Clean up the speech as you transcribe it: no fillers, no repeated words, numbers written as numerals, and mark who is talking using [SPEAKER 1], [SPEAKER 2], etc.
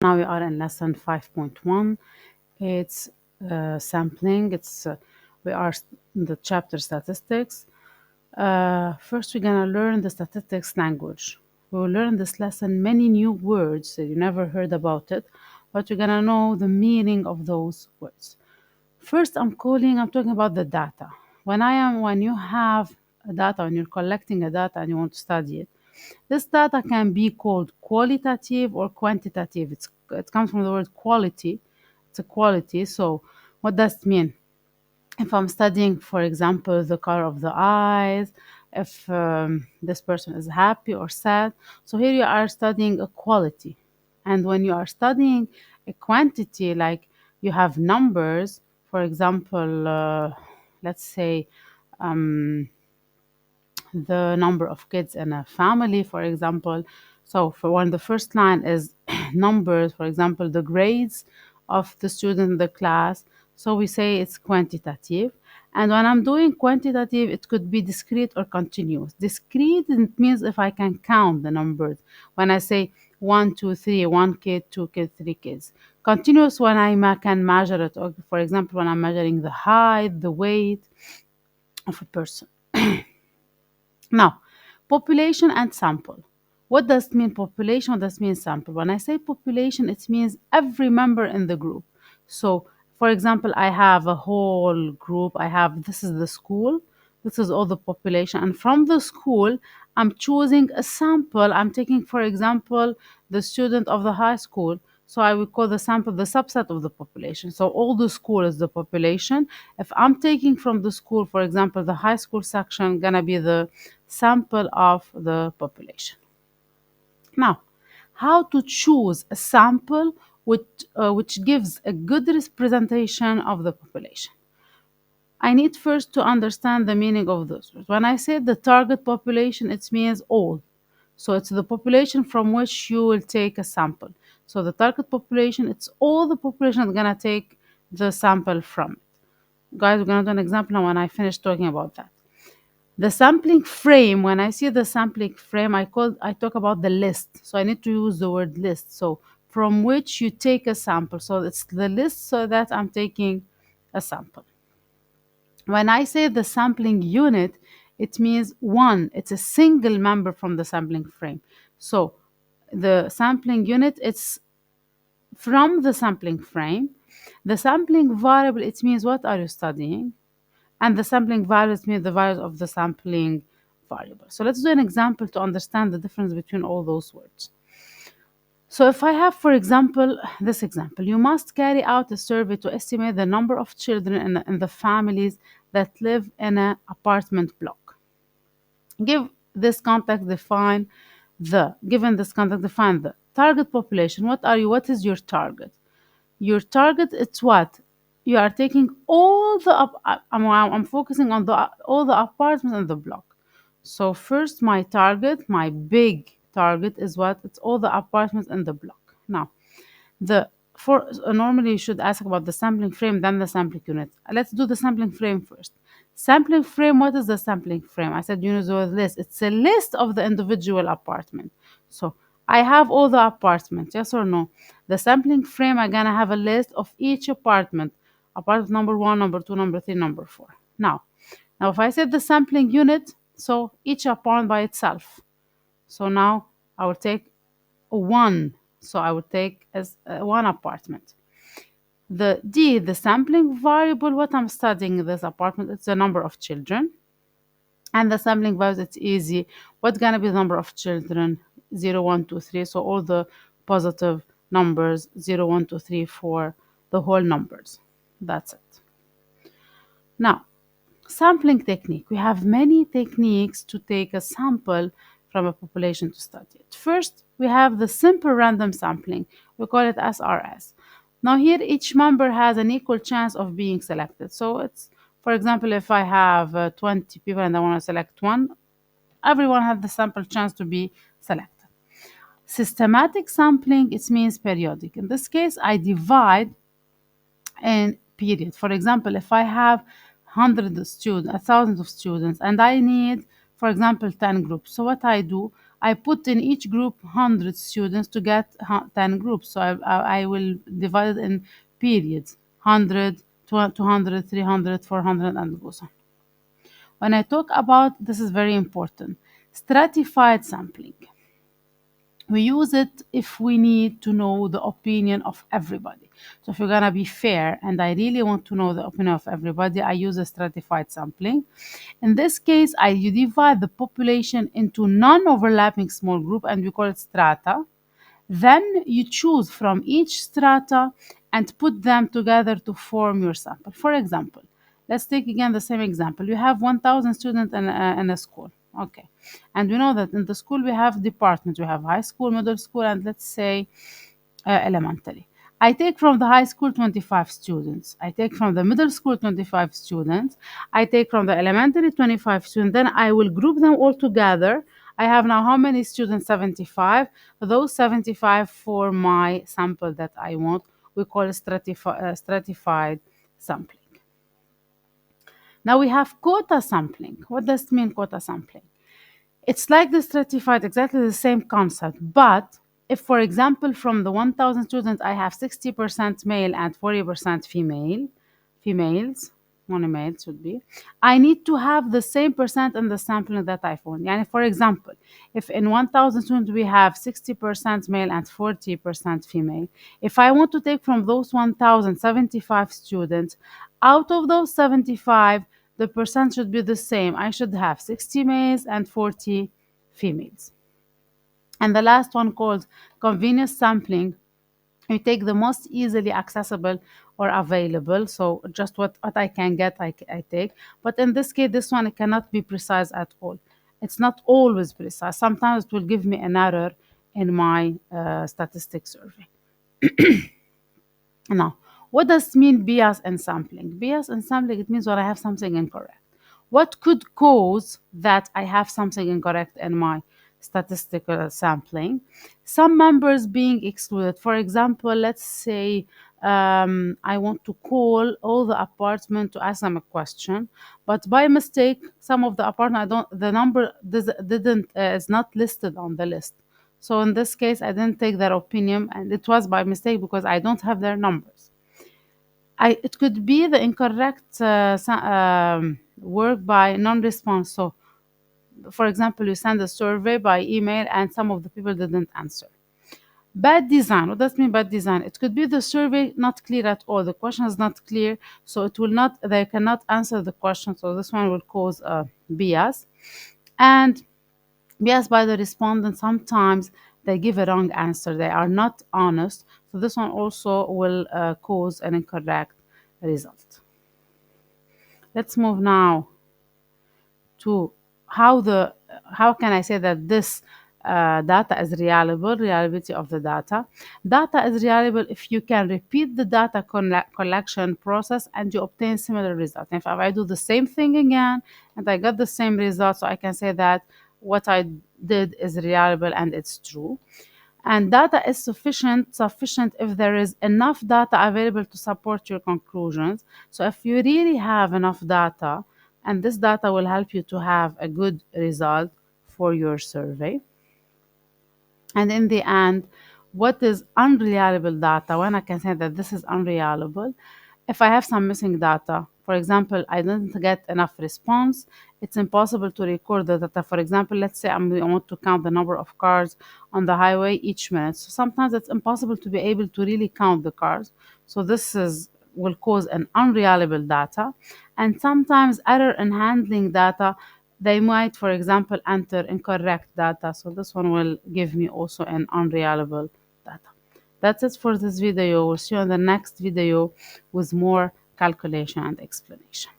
[SPEAKER 1] Now we are in lesson 5.1. It's sampling. We are in the chapter statistics. First, we're gonna learn the statistics language. We will learn this lesson many new words that you never heard about it, but you're gonna know the meaning of those words. First, I'm talking about the data. When you have a data, when you're collecting a data and you want to study it, this data can be called qualitative or quantitative. It comes from the word quality. It's a quality. So, what does it mean? If I'm studying, for example, the color of the eyes, if this person is happy or sad. So, here you are studying a quality. And when you are studying a quantity, like you have numbers, for example, let's say the number of kids in a family, for example. So, for one, the first line is numbers, for example, the grades of the student in the class. So, we say it's quantitative. And when I'm doing quantitative, it could be discrete or continuous. Discrete, it means if I can count the numbers. When I say one, two, three, one kid, two kids, three kids. Continuous, when can measure it. Or, for example, when I'm measuring the height, the weight of a person. Now, population and sample. What does it mean population? What does it mean sample? When I say population, it means every member in the group. So, for example, I have a whole group. This is the school, this is all the population. And from the school, I'm choosing a sample. I'm taking, for example, the student of the high school. So I will call the sample the subset of the population. So all the school is the population. If I'm taking from the school, for example, the high school section, gonna be the sample of the population. Now, how to choose a sample which gives a good representation of the population? I need first to understand the meaning of those words. When I say the target population, it means all. So it's the population from which you will take a sample. So the target population, it's all the population that's gonna take the sample from it. Guys, we're gonna do an example now when I finish talking about that. The sampling frame, when I see the sampling frame, I talk about the list. So I need to use the word list. So from which you take a sample. So it's the list so that I'm taking a sample. When I say the sampling unit, it means one, it's a single member from the sampling frame. So the sampling unit, it's from the sampling frame. The sampling variable, it means what are you studying? And the sampling values mean the values of the sampling variable. So let's do an example to understand the difference between all those words. So if I have, for example, this example, you must carry out a survey to estimate the number of children in the families that live in an apartment block. Give this context, given this context, define the target population. What is your target? Your target, it's what? You are taking all the, I'm focusing on all the apartments in the block. So first, my big target is what? It's all the apartments in the block. Now, the for normally you should ask about the sampling frame, then the sampling unit. Let's do the sampling frame first. Sampling frame, what is the sampling frame? I said use the word list. It's a list of the individual apartment. So I have all the apartments, yes or no? The sampling frame, I'm gonna have a list of each apartment. Apartment number one, number two, number three, number four. Now if I said the sampling unit, so each apartment by itself. So now I will take one. So I would take as one apartment. The sampling variable, what I'm studying in this apartment, it's the number of children. And the sampling values, it's easy. What's gonna be the number of children? 0, 1, 2, 3. So all the positive numbers, 0, 1, 2, 3, 4, the whole numbers. That's it. Now, sampling technique. We have many techniques to take a sample from a population to study it. First, we have the simple random sampling. We call it SRS. Now here, each member has an equal chance of being selected. So it's, for example, if I have 20 people and I want to select one, everyone has the sample chance to be selected. Systematic sampling, it means periodic. In this case, I divide in period. For example, if I have hundreds of students, thousands of students, and I need, for example, 10 groups. So what I do, I put in each group 100 students to get 10 groups. So I will divide it in periods, 100, 200, 300, 400, and goes on. When I talk about, this is very important, stratified sampling. We use it if we need to know the opinion of everybody. So if you're gonna be fair and I really want to know the opinion of everybody, I use a stratified sampling. In this case, you divide the population into non-overlapping small group and we call it strata. Then you choose from each strata and put them together to form your sample. For example, let's take again the same example. You have 1,000 students in a school. Okay. And we know that in the school we have departments. We have high school, middle school, and let's say elementary. I take from the high school 25 students. I take from the middle school 25 students. I take from the elementary 25 students. Then I will group them all together. I have now how many students? 75. Those 75 for my sample that I want, we call stratified sampling. Now we have quota sampling. What does it mean, quota sampling? It's like the stratified, exactly the same concept. But if, for example, from the 1,000 students, I have 60% male and 40% females, monomales should be, I need to have the same percent in the sampling that I found. Yani, for example, if in 1,000 students we have 60% male and 40% female, if I want to take from those 1,075 students, out of those 75, the percent should be the same. I should have 60 males and 40 females. And the last one called convenience sampling. You take the most easily accessible or available. So just what I can get, I take. But in this case, this one it cannot be precise at all. It's not always precise. Sometimes it will give me an error in my statistics survey. Now, what does mean bias in sampling? Bias in sampling, it means when I have something incorrect. What could cause that I have something incorrect in my statistical sampling? Some members being excluded. For example, let's say I want to call all the apartment to ask them a question, but by mistake, some of the apartment the number didn't is not listed on the list. So in this case, I didn't take their opinion, and it was by mistake because I don't have their numbers. It could be the incorrect work by non-response. So, for example, you send a survey by email and some of the people didn't answer. Bad design. What does it mean bad design? It could be the survey not clear at all. The question is not clear, so it will not. They cannot answer the question. So this one will cause bias. And bias by the respondent, sometimes they give a wrong answer. They are not honest. So this one also will cause an incorrect result. Let's move now to how can I say that this data is reliable, reliability of the data. Data is reliable if you can repeat the data collection process and you obtain similar results. If I do the same thing again and I got the same results, so I can say that what I did is reliable and it's true. And data is sufficient if there is enough data available to support your conclusions. So if you really have enough data, and this data will help you to have a good result for your survey. And in the end, what is unreliable data? When I can say that this is unreliable, if I have some missing data, for example, I didn't get enough response, it's impossible to record the data. For example, let's say I want to count the number of cars on the highway each minute. So sometimes it's impossible to be able to really count the cars. So this will cause an unreliable data. And sometimes error in handling data, they might, for example, enter incorrect data. So this one will give me also an unreliable data. That's it for this video. We'll see you in the next video with more calculation and explanation.